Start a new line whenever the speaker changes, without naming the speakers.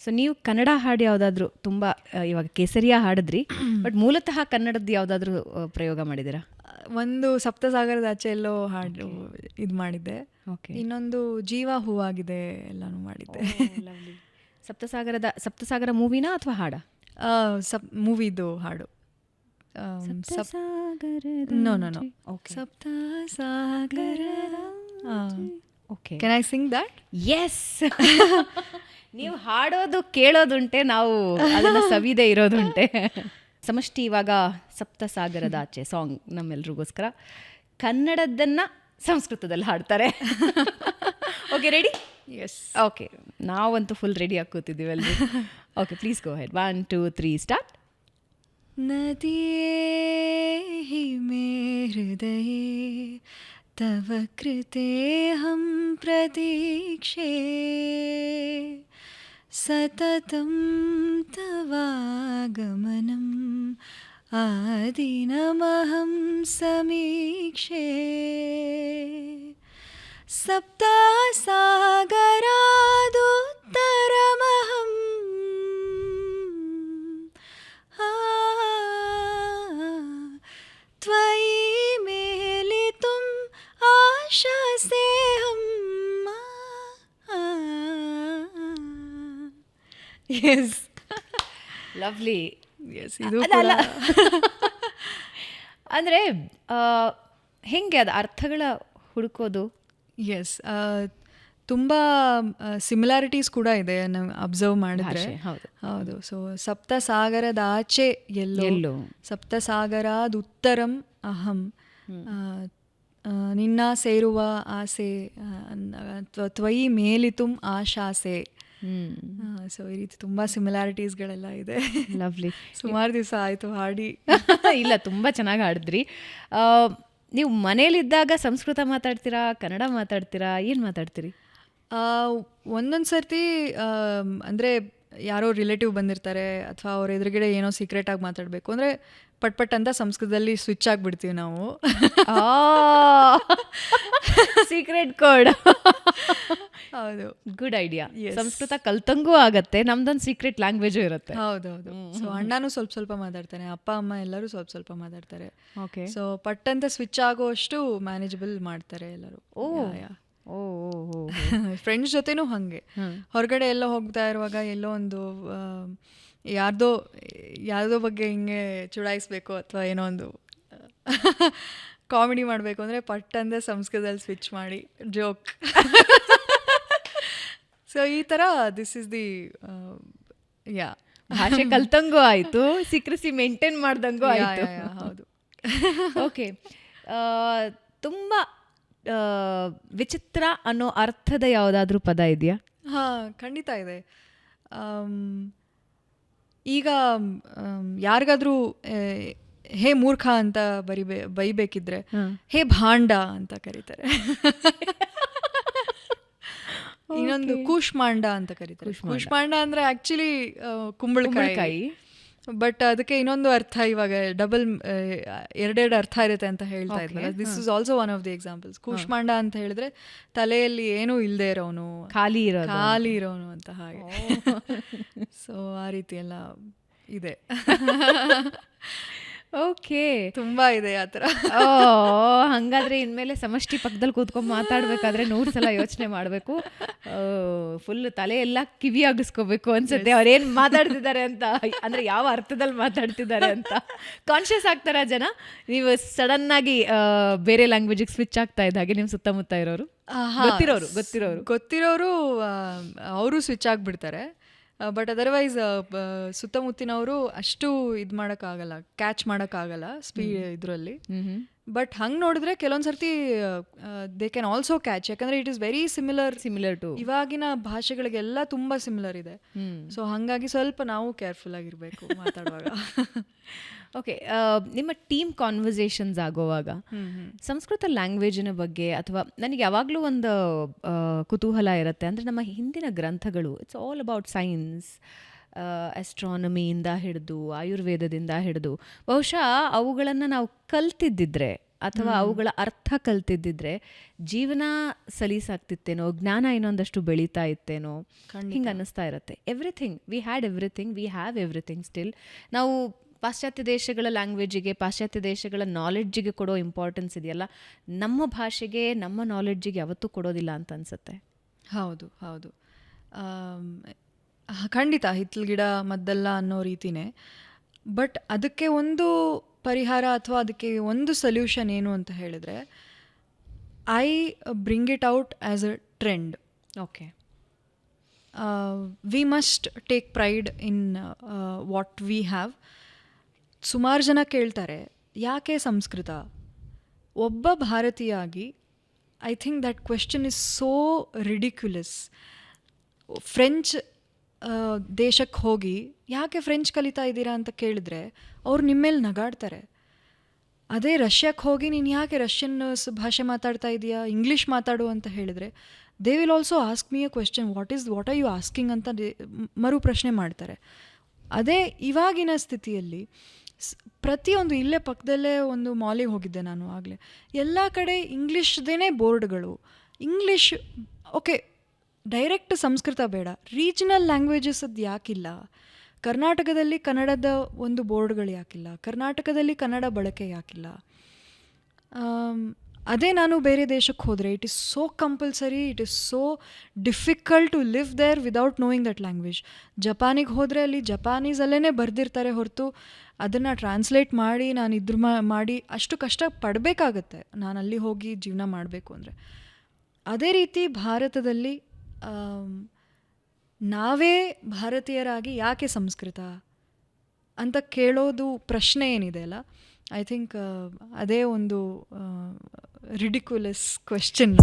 So ನೀವು ಕನ್ನಡ ಹಾಡು ಯಾವುದಾದ್ರೂ ತುಂಬ ಇವಾಗ ಕೇಸರಿಯ ಹಾಡಿದ್ರಿ, ಬಟ್ ಮೂಲತಃ ಕನ್ನಡದ್ದು ಯಾವುದಾದ್ರೂ ಪ್ರಯೋಗ ಮಾಡಿದ್ದೀರಾ?
ಒಂದು ಸಪ್ತಸಾಗರದ ಆಚೆ ಎಲ್ಲೋ ಹಾಡು ಇದು ಮಾಡಿದ್ದೆ.
ಓಕೆ.
ಇನ್ನೊಂದು ಜೀವ ಹೂವಾಗಿದೆ ಎಲ್ಲಾನು ಮಾಡಿದ್ದೆ.
ಸಪ್ತಸಾಗರ ಮೂವಿನಾ ಅಥವಾ ಹಾಡ?
ಮೂವಿದು ಹಾಡು.
Okay.
Can I sing that?
Yes. ನೀವು ಹಾಡೋದು ಕೇಳೋದುಂಟೆ, ನಾವು ಅದನ್ನು ಸವಿದೆ ಇರೋದುಂಟೆ. ಸಮಷ್ಟಿ ಇವಾಗ ಸಪ್ತಸಾಗರದ ಆಚೆ ಸಾಂಗ್ ನಮ್ಮೆಲ್ರಿಗೋಸ್ಕರ ಕನ್ನಡದ್ದನ್ನು ಸಂಸ್ಕೃತದಲ್ಲಿ ಹಾಡ್ತಾರೆ. Okay, ready?
ಎಸ್.
ಓಕೆ, ನಾವಂತೂ ಫುಲ್ ರೆಡಿ ಆಗಿ ಕೂತಿದ್ದೀವಿ ಅಲ್ರಿ. Okay, please go ahead. 1 2 3 start.
ನದಿಯೇ ಹಿಮೇ ಹೃದಯೇ ತವ ಕೃತೇಹಂ ಪ್ರತೀಕ್ಷೆ ಸತತಂ ತವಾಗಮನಂ ಆದಿನಮಹಂ ಸಮೀಕ್ಷೆ ಸಪ್ತಸಾಗರಾದುತ್ತರಮಹಂ ತ್ವಯಿ ಮೇಲಿತುಂ ಆಶಾಸೇಹಂ. Yes,
lovely.
ಎಸ್. ಇದು
ಅಂದರೆ ಹೆಂಗೆ ಅದು ಅರ್ಥಗಳ ಹುಡುಕೋದು?
ಎಸ್, ತುಂಬ ಸಿಮಿಲಾರಿಟೀಸ್ ಕೂಡ ಇದೆ ನಾವು ಅಬ್ಸರ್ವ್ ಮಾಡಿದ್ರೆ. ಹೌದು. ಸೊ ಸಪ್ತಸಾಗರದ ಆಚೆ ಎಲ್ಲೋ, ಸಪ್ತಸಾಗರಾದ ಉತ್ತರಂ ಅಹಂ, ನಿನ್ನ ಸೇರುವ ಆಸೆ, ತ್ವಯಿ ಮೇಲಿತುಂ ಆಶಾಸೆ. ಸೊ ಈ ರೀತಿ ತುಂಬ ಸಿಮಿಲಾರಿಟೀಸ್ಗಳೆಲ್ಲ ಇದೆ.
ಲವ್ಲಿ.
ಸುಮಾರು ದಿವಸ ಆಯಿತು ಹಾಡಿ.
ಇಲ್ಲ, ತುಂಬ ಚೆನ್ನಾಗಿ ಹಾಡಿದ್ರಿ. ನೀವು ಮನೇಲಿದ್ದಾಗ ಸಂಸ್ಕೃತ ಮಾತಾಡ್ತೀರಾ, ಕನ್ನಡ ಮಾತಾಡ್ತೀರಾ, ಏನು ಮಾತಾಡ್ತೀರಿ?
ಒಂದೊಂದು ಸರ್ತಿ ಅಂದರೆ ಯಾರೋ ರಿಲೇಟಿವ್ ಬಂದಿರ್ತಾರೆ ಅಥವಾ ಅವ್ರ ಎದುರುಗಡೆ ಏನೋ ಸೀಕ್ರೆಟಾಗಿ ಮಾತಾಡಬೇಕು ಅಂದರೆ ಪಟ್ ಅಂತ ಸಂಸ್ಕೃತದಲ್ಲಿ ಸ್ವಿಚ್ ಆಗಿಬಿಡ್ತೀವಿ ನಾವು.
Secret code.
ಹೌದು,
ಗುಡ್ ಐಡಿಯಾ. ಸಂಸ್ಕೃತ ಕಲ್ತಂಗೂ ಆಗತ್ತೆ, ನಮ್ದೊಂದು ಸೀಕ್ರೆಟ್ ಲ್ಯಾಂಗ್ವೇಜು ಇರುತ್ತೆ.
ಹೌದೌದು. ಸೊ ಅಣ್ಣನೂ ಸ್ವಲ್ಪ ಮಾತಾಡ್ತಾನೆ, ಅಪ್ಪ ಅಮ್ಮ ಎಲ್ಲರೂ ಸ್ವಲ್ಪ ಮಾತಾಡ್ತಾರೆ.
ಓಕೆ.
ಸೊ ಪಟ್ ಅಂತ ಸ್ವಿಚ್ ಆಗೋಷ್ಟು ಮ್ಯಾನೇಜಬಲ್ ಮಾಡ್ತಾರೆ ಎಲ್ಲರೂ. ಫ್ರೆಂಡ್ಸ್ ಜೊತೆನೂ ಹಾಗೆ. ಹೊರಗಡೆ ಎಲ್ಲೋ ಹೋಗ್ತಾ ಇರುವಾಗ ಎಲ್ಲೋ ಒಂದು ಯಾರ್ದೋ ಬಗ್ಗೆ ಹಿಂಗೆ ಚುಡಾಯಿಸ್ಬೇಕು ಅಥವಾ ಏನೋ ಒಂದು ಕಾಮಿಡಿ ಮಾಡಬೇಕು ಅಂದರೆ ಪಟ್ ಅಂದರೆ ಸಂಸ್ಕೃತದಲ್ಲಿ ಸ್ವಿಚ್ ಮಾಡಿ ಜೋಕ್. ಸೊ ಈ ಥರ ದಿಸ್ ಇಸ್ ದಿ
ಭಾಷೆ ಕಲ್ತಂಗೂ ಆಯಿತು, ಸೀಕ್ರೆಸಿ ಮೇಂಟೈನ್ ಮಾಡ್ದಂಗೂ ಆಯಿತು.
ಹೌದು.
ಓಕೆ. ತುಂಬ ವಿಚಿತ್ರ ಅನ್ನೋ ಅರ್ಥದ ಯಾವುದಾದ್ರೂ ಪದ ಇದೆಯಾ?
ಹಾಂ, ಖಂಡಿತ ಇದೆ. ಈಗ ಯಾರಿಗಾದ್ರೂ ಹೇ ಮೂರ್ಖ ಅಂತ ಬೈಬೇಕಿದ್ರೆ ಹೇ ಭಾಂಡ ಅಂತ ಕರೀತಾರೆ. ಇನ್ನೊಂದು ಕೂಷ್ಮಾಂಡ ಅಂತ ಕರೀತಾರೆ. ಕೂಷ್ಮಾಂಡ ಅಂದ್ರೆ ಆಕ್ಚುಲಿ ಕುಂಬಳಕಾಯಿ, ಬಟ್ ಅದಕ್ಕೆ ಇನ್ನೊಂದು ಅರ್ಥ ಇವಾಗ ಡಬಲ್ ಎರಡೆರಡು ಅರ್ಥ ಇರುತ್ತೆ ಅಂತ ಹೇಳ್ತಾ ಇದ್ದಾರೆ. This is also one of the examples. Kushmanda ಅಂತ ಹೇಳಿದ್ರೆ ತಲೆಯಲ್ಲಿ ಏನೂ ಇಲ್ಲದೆ ಇರೋನು, ಖಾಲಿ ಇರೋನು ಅಂತ ಹಾಗೆ. ಸೊ ಆ ರೀತಿ ಎಲ್ಲ ಇದೆ.
ಓಕೆ,
ತುಂಬಾ ಇದೆ ಆ ಥರ.
ಹಾಗಾದ್ರೆ ಇನ್ಮೇಲೆ ಸಮಷ್ಟಿ ಪಕ್ಕದಲ್ಲಿ ಕೂತ್ಕೊಂಡು ಮಾತಾಡ್ಬೇಕಾದ್ರೆ 100 ಸಲ ಯೋಚನೆ ಮಾಡಬೇಕು. ಫುಲ್ ತಲೆ ಎಲ್ಲ ಕಿವಿ ಆಗಿಸ್ಕೋಬೇಕು ಅನ್ಸುತ್ತೆ ಅವ್ರೇನು ಮಾತಾಡ್ತಿದ್ದಾರೆ ಅಂತ, ಅಂದ್ರೆ ಯಾವ ಅರ್ಥದಲ್ಲಿ ಮಾತಾಡ್ತಿದ್ದಾರೆ ಅಂತ ಕಾನ್ಶಿಯಸ್ ಆಗ್ತಾರ ಜನ. ನೀವು ಸಡನ್ ಆಗಿ ಬೇರೆ ಲ್ಯಾಂಗ್ವೇಜಿಗೆ ಸ್ವಿಚ್ ಆಗ್ತಾ ಇದ್ದ ಹಾಗೆ ನಿಮ್ಮ ಸುತ್ತಮುತ್ತ ಇರೋರು ಗೊತ್ತಿರೋರು
ಅವರು ಸ್ವಿಚ್ ಆಗಿಬಿಡ್ತಾರೆ. ಬಟ್ ಅದರ್ವೈಸ್ ಸುತ್ತಮುತ್ತಿನವರು ಅಷ್ಟು ಇದು ಮಾಡೋಕ್ಕಾಗಲ್ಲ, ಕ್ಯಾಚ್ ಮಾಡೋಕ್ಕಾಗಲ್ಲ ಇದರಲ್ಲಿ. ಬಟ್ ಹಂಗೆ ನೋಡಿದ್ರೆ ಕೆಲವೊಂದು ಸರ್ತಿ ದೇ ಕ್ಯಾನ್ ಆಲ್ಸೋ ಕ್ಯಾಚ್, ಯಾಕಂದರೆ it is very similar to ಇವಾಗಿನ ಭಾಷೆಗಳಿಗೆಲ್ಲ ತುಂಬ ಸಿಮಿಲರ್ ಇದೆ. ಸೊ ಹಾಗಾಗಿ ಸ್ವಲ್ಪ ನಾವು ಕೇರ್ಫುಲ್ ಆಗಿರಬೇಕು ಮಾತಾಡುವಾಗ.
ಓಕೆ, ನಿಮ್ಮ ಟೀಮ್ ಕಾನ್ವರ್ಸೇಷನ್ಸ್ ಆಗೋವಾಗ ಸಂಸ್ಕೃತ ಲ್ಯಾಂಗ್ವೇಜಿನ ಬಗ್ಗೆ ಅಥವಾ ನನಗೆ ಯಾವಾಗಲೂ ಒಂದು ಕುತೂಹಲ ಇರುತ್ತೆ. ಅಂದರೆ ನಮ್ಮ ಹಿಂದಿನ ಗ್ರಂಥಗಳು ಇಟ್ಸ್ ಆಲ್ ಅಬೌಟ್ ಸೈನ್ಸ್, ಆಸ್ಟ್ರಾನಮಿಯಿಂದ ಹಿಡಿದು ಆಯುರ್ವೇದದಿಂದ ಹಿಡಿದು ಬಹುಶಃ ಅವುಗಳನ್ನು ನಾವು ಕಲ್ತಿದ್ದಿದ್ರೆ ಅಥವಾ ಅವುಗಳ ಅರ್ಥ ಕಲ್ತಿದ್ದಿದ್ರೆ ಜೀವನ ಸಲೀಸಾಗ್ತಿತ್ತೇನೋ, ಜ್ಞಾನ ಇನ್ನೊಂದಷ್ಟು ಬೆಳೀತಾ ಇತ್ತೇನೋ, ಹಿಂಗೆ ಅನ್ನಿಸ್ತಾ ಇರುತ್ತೆ. Everything we have everything still. ನಾವು ಪಾಶ್ಚಾತ್ಯ ದೇಶಗಳ ಲ್ಯಾಂಗ್ವೇಜಿಗೆ, ಪಾಶ್ಚಾತ್ಯ ದೇಶಗಳ ನಾಲೆಡ್ಜಿಗೆ ಕೊಡೋ ಇಂಪಾರ್ಟೆನ್ಸ್ ಇದೆಯಲ್ಲ, ನಮ್ಮ ಭಾಷೆಗೆ, ನಮ್ಮ ನಾಲೆಡ್ಜಿಗೆ ಯಾವತ್ತೂ ಕೊಡೋದಿಲ್ಲ ಅಂತ ಅನ್ಸುತ್ತೆ.
ಹೌದು ಹೌದು, ಖಂಡಿತ ಹಿತ್ತಲ ಗಿಡ ಮದ್ದಲ್ಲ ಅನ್ನೋ ರೀತಿನೇ. ಬಟ್ ಅದಕ್ಕೆ ಒಂದು ಪರಿಹಾರ ಅಥವಾ ಅದಕ್ಕೆ ಒಂದು ಸೊಲ್ಯೂಷನ್ ಏನು ಅಂತ ಹೇಳಿದ್ರೆ, I bring it out as a trend.
Okay,
we must take pride in what we have. ಸುಮಾರು ಜನ ಕೇಳ್ತಾರೆ ಯಾಕೆ ಸಂಸ್ಕೃತ. ಒಬ್ಬ ಭಾರತೀಯಾಗಿ I think that question is so ridiculous. French ದೇಶಕ್ಕೆ ಹೋಗಿ ಯಾಕೆ ಫ್ರೆಂಚ್ ಕಲಿತಾ ಇದ್ದೀರಾ ಅಂತ ಕೇಳಿದ್ರೆ ಅವ್ರು ನಿಮ್ಮೇಲೆ ನಗಾಡ್ತಾರೆ. ಅದೇ ರಷ್ಯಾಕ್ಕೆ ಹೋಗಿ ನೀನು ಯಾಕೆ ರಷ್ಯನ್ ಭಾಷೆ ಮಾತಾಡ್ತಾ ಇದೆಯಾ, ಇಂಗ್ಲೀಷ್ ಮಾತಾಡು ಅಂತ ಹೇಳಿದರೆ they will also ask me a question, what are you asking ಅಂತ ಮರು ಪ್ರಶ್ನೆ ಮಾಡ್ತಾರೆ. ಅದೇ ಇವಾಗಿನ ಸ್ಥಿತಿಯಲ್ಲಿ ಪ್ರತಿಯೊಂದು, ಇಲ್ಲೇ ಪಕ್ಕದಲ್ಲೇ ಒಂದು ಮಾಲಿಗೆ ಹೋಗಿದ್ದೆ ನಾನು ಆಗಲೇ, ಎಲ್ಲ ಕಡೆ ಇಂಗ್ಲೀಷ್ದೇ ಬೋರ್ಡ್ಗಳು. ಇಂಗ್ಲೀಷ್ ಓಕೆ, ಡೈರೆಕ್ಟ್ ಸಂಸ್ಕೃತ ಬೇಡ, ರೀಜನಲ್ ಲ್ಯಾಂಗ್ವೇಜಸ್ ಅದು ಯಾಕಿಲ್ಲ? ಕರ್ನಾಟಕದಲ್ಲಿ ಕನ್ನಡದ ಒಂದು ಬೋರ್ಡ್ಗಳು ಯಾಕಿಲ್ಲ? ಕರ್ನಾಟಕದಲ್ಲಿ ಕನ್ನಡ ಬಳಕೆ ಯಾಕಿಲ್ಲ? ಅದೇ ನಾನು ಬೇರೆ ದೇಶಕ್ಕೆ ಹೋದರೆ it is so compulsory, it is so difficult to live there without knowing that language. ಜಪಾನಿಗೆ ಹೋದರೆ ಅಲ್ಲಿ ಜಪಾನೀಸಲ್ಲೇ ಬರೆದಿರ್ತಾರೆ ಹೊರತು ಅದನ್ನು ಟ್ರಾನ್ಸ್ಲೇಟ್ ಮಾಡಿ ನಾನು ಮಾಡಿ ಅಷ್ಟು ಕಷ್ಟ ಪಡಬೇಕಾಗತ್ತೆ ನಾನು ಅಲ್ಲಿ ಹೋಗಿ ಜೀವನ ಮಾಡಬೇಕು ಅಂದರೆ. ಅದೇ ರೀತಿ ಭಾರತದಲ್ಲಿ ನಾವೇ ಭಾರತೀಯರಾಗಿ ಯಾಕೆ ಸಂಸ್ಕೃತ ಅಂತ ಕೇಳೋದು ಪ್ರಶ್ನೆ ಏನಿದೆ ಅಲ್ಲ, ಐ ಥಿಂಕ್ ಅದೇ ಒಂದು ರಿಡಿಕ್ಯುಲಸ್ ಕ್ವೆಶ್ಚನ್.